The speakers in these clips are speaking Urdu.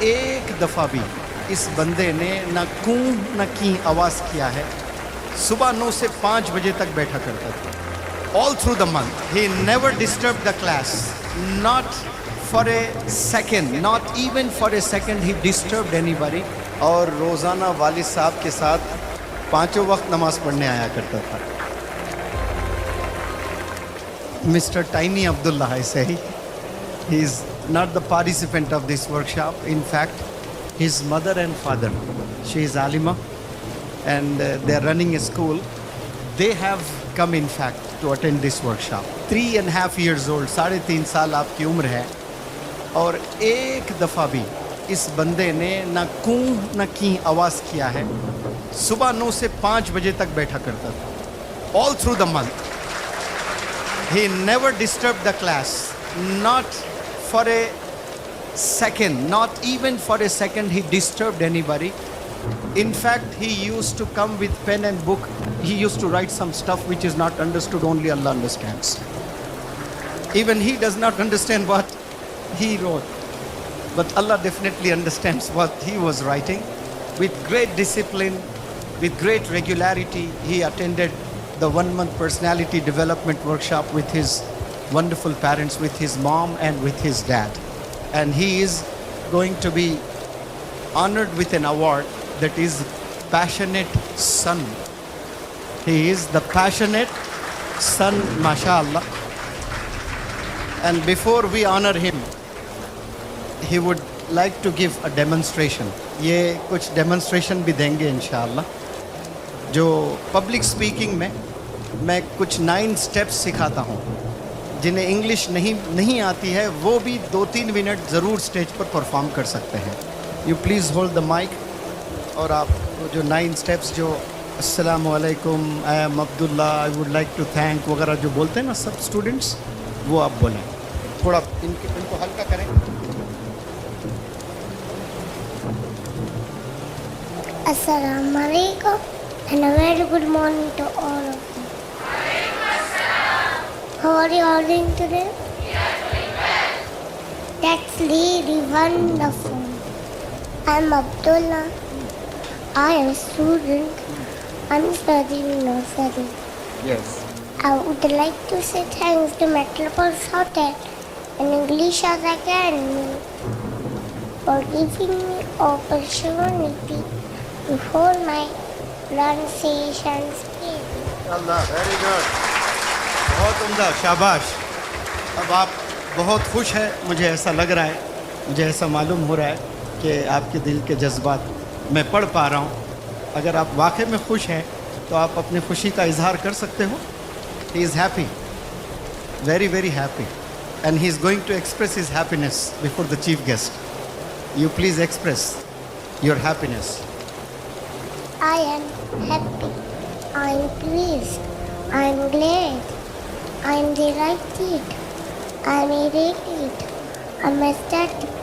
ایک دفعہ بھی اس بندے نے نہ کوں نہ کی آواز کیا ہے. صبح 9 سے 5 بجے تک بیٹھا کرتا تھا. All through the month, he never disturbed the class. Not for a second, not even for a second he disturbed anybody. اور روزانہ والد صاحب کے ساتھ 5 وقت نماز پڑھنے آیا کرتا تھا. Mr. Tiny Abdullah, I say, he is not the participant of this workshop. In fact, his mother and father, she is Alima, and they are running a school. They have come, in fact, to attend this workshop. 3.5 years old, 3.5 سال آپ کی عمر ہے, اور ایک دفعہ بھی اس بندے نے نہ کوں نہ کی آواز کیا ہے. صبح 9 سے 5 بجے تک بیٹھا کرتا تھا. All through the month, he never disturbed the class. Not for a second, not even for a second he disturbed anybody. In fact, he used to come with pen and book. He used to write some stuff which is not understood, only Allah understands. Even he does not understand what he wrote. But Allah definitely understands what he was writing. With great discipline, with great regularity, he attended the 1-month personality development workshop with his wonderful parents, with his mom and with his dad. And he is going to be honored with an award that is Passionate Son. He is the Passionate Son, mashallah. And before we honor him, he would like to give a demonstration. یہ کچھ ڈیمونسٹریشن بھی دیں گے انشاءاللہ. جو پبلک اسپیکنگ میں کچھ 9 اسٹیپس سکھاتا ہوں. جنہیں انگلش نہیں آتی ہے وہ بھی 2-3 منٹ ضرور اسٹیج پر پرفارم کر سکتے ہیں. You please hold the mike, اور آپ جو 9 اسٹیپس جو السلام علیکم, I am Abdullah, I would like to thank وغیرہ جو بولتے ہیں نا سب اسٹوڈنٹس, وہ آپ بولیں. تھوڑا ان کو ہلکا کریں. Assalamu alaikum and a very good morning to all of you. How are you all doing today? That's really wonderful. I'm Abdullah. I am a student. I'm studying nursery. Yes. I would like to say thanks to Metropolis Hotel and English Academy for giving me opportunity to hold my pronunciation speech. Allah, very good, بہت عمدہ, شاباش. اب آپ بہت خوش ہیں, مجھے ایسا لگ رہا ہے, مجھے ایسا معلوم ہو رہا ہے کہ آپ کے دل کے جذبات میں پڑھ پا رہا ہوں. اگر آپ واقعی میں خوش ہیں تو آپ اپنی خوشی کا اظہار کر سکتے ہو. He is happy, very very happy, and he is going to express his happiness before the chief guest. You please express your happiness. I am happy, I am pleased, I am glad, I am delighted, I am elated, I am ecstatic,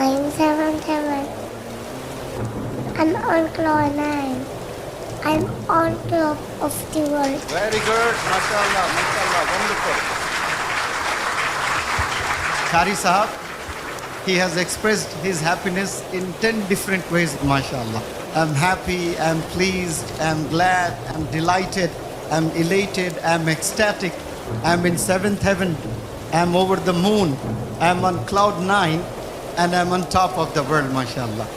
I am 7th heaven, I am on cloud 9, I am on top of the world. Very good, mashallah, mashallah, wonderful. Shari Sahab, he has expressed his happiness in 10 different ways, mashallah. I'm happy, I'm pleased, I'm glad, I'm delighted, I'm elated, I'm ecstatic, I'm in 7th heaven, I'm over the moon, I'm on cloud 9, and I'm on top of the world, mashallah.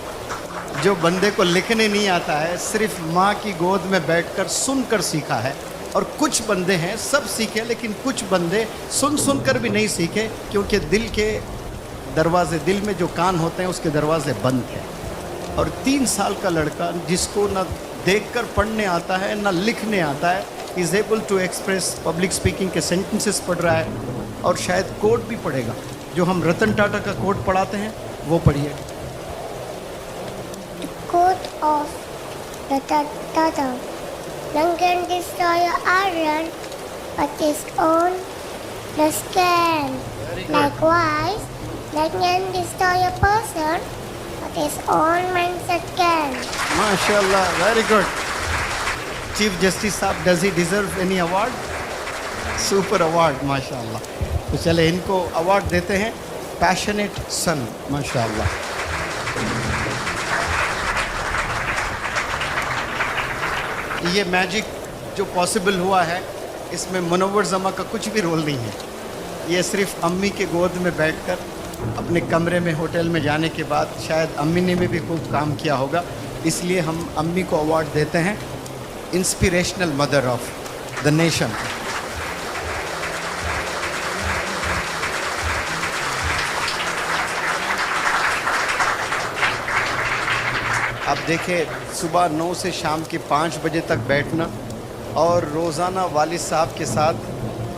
جو بندے کو لکھنے نہیں آتا ہے, صرف ماں کی گود میں بیٹھ کر سن کر سیکھا ہے. اور کچھ بندے ہیں سب سیکھے, لیکن کچھ بندے سن کر بھی نہیں سیکھے, کیونکہ دل کے دروازے, دل میں جو کان ہوتے ہیں اس کے دروازے بند ہیں. اور 3 سال کا لڑکا جس کو نہ دیکھ کر پڑھنے آتا ہے نہ لکھنے آتا ہے, is able to express. Public speaking کے سینٹنسز پڑھ رہا ہے, اور شاید کوڈ بھی پڑھے گا. جو hum رتن ٹاٹا کا کوڈ پڑھاتے ہیں وہ پڑھیے. Quote of Ratan Tata. None can destroy iron, but is on the scan. Likewise, none can destroy a person, but his own mindset can. MashaAllah, very good. Chief Justice Saab, does he deserve any award? Super award, MashaAllah. تو چلے ان کو award دیتے ہیں, Passionate Son, MashaAllah. یہ میجک جو پاسبل ہوا ہے اس میں منور زماں کا کچھ بھی رول نہیں ہے. یہ صرف امی کے گود میں بیٹھ کر اپنے کمرے میں ہوٹل میں جانے کے بعد شاید امی نے بھی خوب کام کیا ہوگا, اس لیے ہم امی کو ایوارڈ دیتے ہیں inspirational mother of the nation. آپ دیکھیں صبح 9 سے شام کے 5 بجے تک بیٹھنا, اور روزانہ والد صاحب کے ساتھ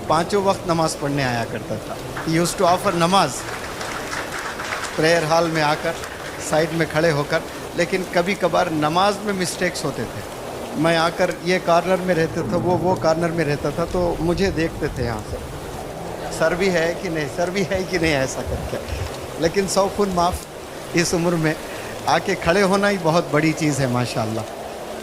5 وقت نماز پڑھنے آیا کرتا تھا. یوز ٹو آفر نماز پریئر ہال میں آ کر سائڈ میں کھڑے ہو کر, لیکن کبھی کبھار نماز میں مسٹیکس ہوتے تھے. میں آ کر یہ کارنر میں رہتے تھا, وہ کارنر میں رہتا تھا, تو مجھے دیکھتے تھے یہاں سے سر بھی ہے کہ نہیں, سر بھی ہے کہ نہیں, ایسا کر کے. لیکن 100 خون معاف, اس عمر میں آ کے کھڑے ہونا ہی بہت بڑی چیز ہے ماشاءاللہ.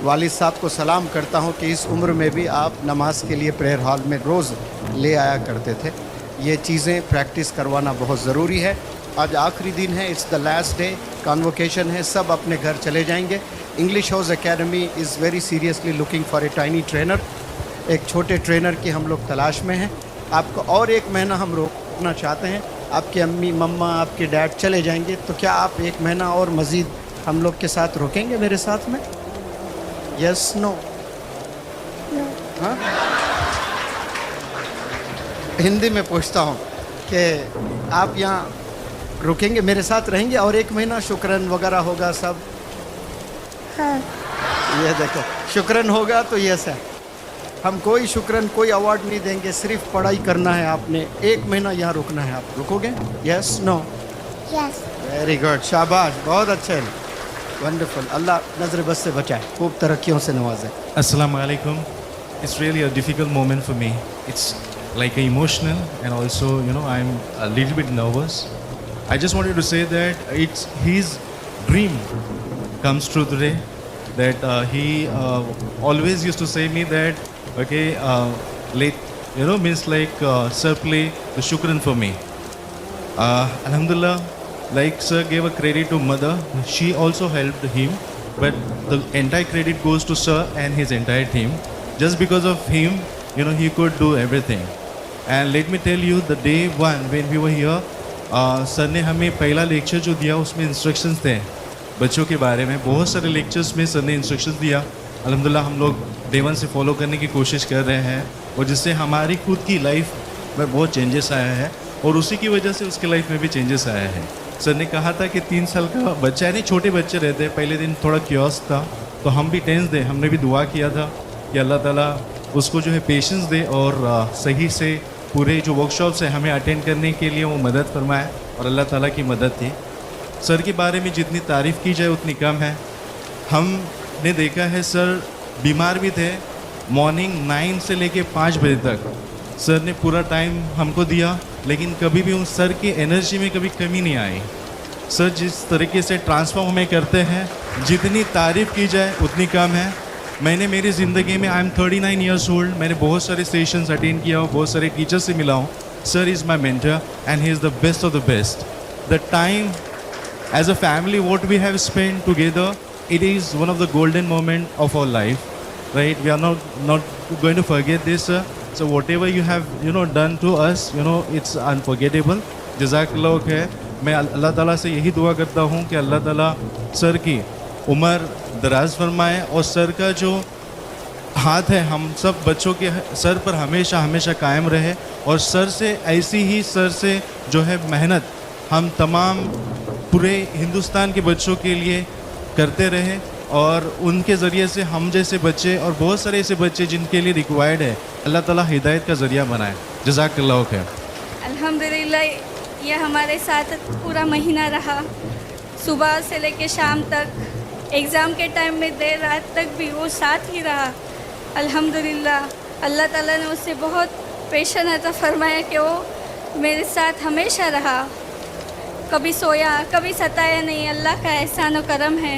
والد صاحب کو سلام کرتا ہوں کہ اس عمر میں بھی آپ نماز کے لیے پریئر ہال میں روز لے آیا کرتے تھے. یہ چیزیں پریکٹس کروانا بہت ضروری ہے. آج آخری دن ہے, it's the last day, convocation ہے, سب اپنے گھر چلے جائیں گے. English house academy is very seriously looking for a tiny trainer. ایک چھوٹے ٹرینر کی ہم لوگ تلاش میں ہیں. آپ کو اور 1 مہینہ ہم روکنا چاہتے ہیں. آپ کے امی مما آپ کے ڈیڈ چلے جائیں گے, تو کیا آپ 1 مہینہ اور مزید ہم لوگ کے ساتھ روکیں گے میرے ساتھ میں؟ یس نو؟ ہاں, ہندی میں پوچھتا ہوں کہ آپ یہاں رکیں گے, میرے ساتھ رہیں گے اور 1 مہینہ شکرن وغیرہ ہوگا سب؟ ہاں. یہ دیکھو شکرن ہوگا تو یس ہے. ہم کوئی شکرن کوئی ایوارڈ نہیں دیں گے, صرف پڑھائی کرنا ہے. آپ نے 1 مہینہ یہاں رکنا ہے. آپ رکو گے؟ یس نو؟ یس. ویری گڈ, شاباش, بہت اچھے, ونڈرفل. اللہ نظر بس سے بچائے, خوب ترقیوں سے نوازے. Assalamu alaikum. It's really a difficult moment for me. It's like emotional and also, I'm a little bit nervous. I just wanted to say that it's his dream comes true today. That he always used to say me that, okay, means like sir play the shukran for me. Alhamdulillah, like sir gave a credit to mother, she also helped him, but the entire credit goes to sir and his entire team. Just because of him, he could do everything. And let me tell you, the day one when we were here, sir نے ہمیں پہلا لیکچر جو دیا اس میں انسٹرکشنز تھے بچوں کے بارے میں. بہت سارے لیکچرز میں سر نے انسٹرکشنز دیا. الحمدللہ ہم لوگ ڈے ون سے فالو کرنے کی کوشش کر رہے ہیں, اور جس سے ہماری خود کی لائف میں بہت چینجز آیا ہے, اور اسی کی وجہ سے اس کی لائف میں بھی چینجز آیا ہے. سر نے کہا تھا کہ 3 سال کا بچہ ہے, نہیں چھوٹے بچے رہتے. پہلے دن تھوڑا کیوس تھا, تو ہم بھی ٹینس دے, ہم نے بھی دعا کیا تھا کہ اللہ تعالیٰ اس کو جو ہے پیشنس دے, اور صحیح سے پورے جو ورک شاپس ہیں ہمیں اٹینڈ کرنے کے لیے وہ مدد فرمائے, اور اللہ تعالیٰ کی مدد تھی. سر کے بارے میں جتنی تعریف کی جائے اتنی کم ہے. ہم نے دیکھا ہے سر بیمار بھی تھے, مارننگ 9 سے لے کے 5 بجے تک سر نے پورا ٹائم ہم کو دیا, لیکن کبھی بھی ان سر کی انرجی میں کبھی کمی نہیں آئی. سر جس طریقے سے ٹرانسفارم ہمیں کرتے ہیں, جتنی تعریف کی جائے اتنی کم ہے. میں نے میری زندگی میں, آئی ایم 39 ایئرس اولڈ, میں نے بہت سارے سیشنز اٹینڈ کیا ہوں, بہت سارے ٹیچر سے ملا ہوں. Sir is my mentor and he is the best of the best. The time as a family what we have spend together, it is one of the golden moment of our life, right? We are not going to forget this, sir. So whatever you have done to us, it's unforgettable. جزاک اللہ خیر. میں اللہ تعالیٰ سے یہی دعا کرتا ہوں کہ اللہ تعالیٰ سر کی عمر دراز فرمائے, اور سر کا جو ہاتھ ہے ہم سب بچوں کے سر پر ہمیشہ ہمیشہ قائم رہے, اور سر سے ایسی ہی سر سے جو ہے محنت ہم تمام پورے ہندوستان کے بچوں کے لیے کرتے رہے, اور ان کے ذریعے سے ہم جیسے بچے اور بہت سارے ایسے بچے جن کے لیے ریکوائرڈ ہے, اللہ تعالیٰ ہدایت کا ذریعہ بنائے. جزاک اللہ خیر. الحمدللہ یہ ہمارے ساتھ پورا مہینہ رہا, صبح سے لے کے شام تک, ایگزام کے ٹائم میں دیر رات تک بھی وہ ساتھ ہی رہا. الحمدللہ اللہ تعالیٰ نے اس سے بہت پیشن عطا فرمایا کہ وہ میرے ساتھ ہمیشہ رہا, کبھی سویا کبھی ستایا نہیں. اللہ کا احسان و کرم ہے.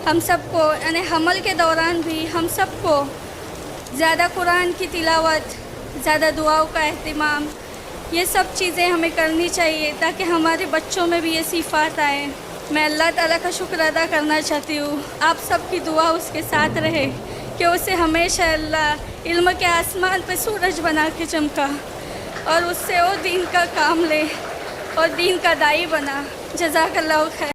ہم سب کو یعنی حمل کے دوران بھی ہم سب کو زیادہ قرآن کی تلاوت, زیادہ دعاؤں کا اہتمام, یہ سب چیزیں ہمیں کرنی چاہیے تاکہ ہمارے بچوں میں بھی یہ صفات آئیں. میں اللہ تعالیٰ کا شکر ادا کرنا چاہتی ہوں, آپ سب کی دعا اس کے ساتھ رہے کہ اسے ہمیشہ اللہ علم کے آسمان پہ سورج بنا کے چمکا اور اس سے وہ دین کا کام لے اور دین کا دائی بنا. جزاک اللہ خیر.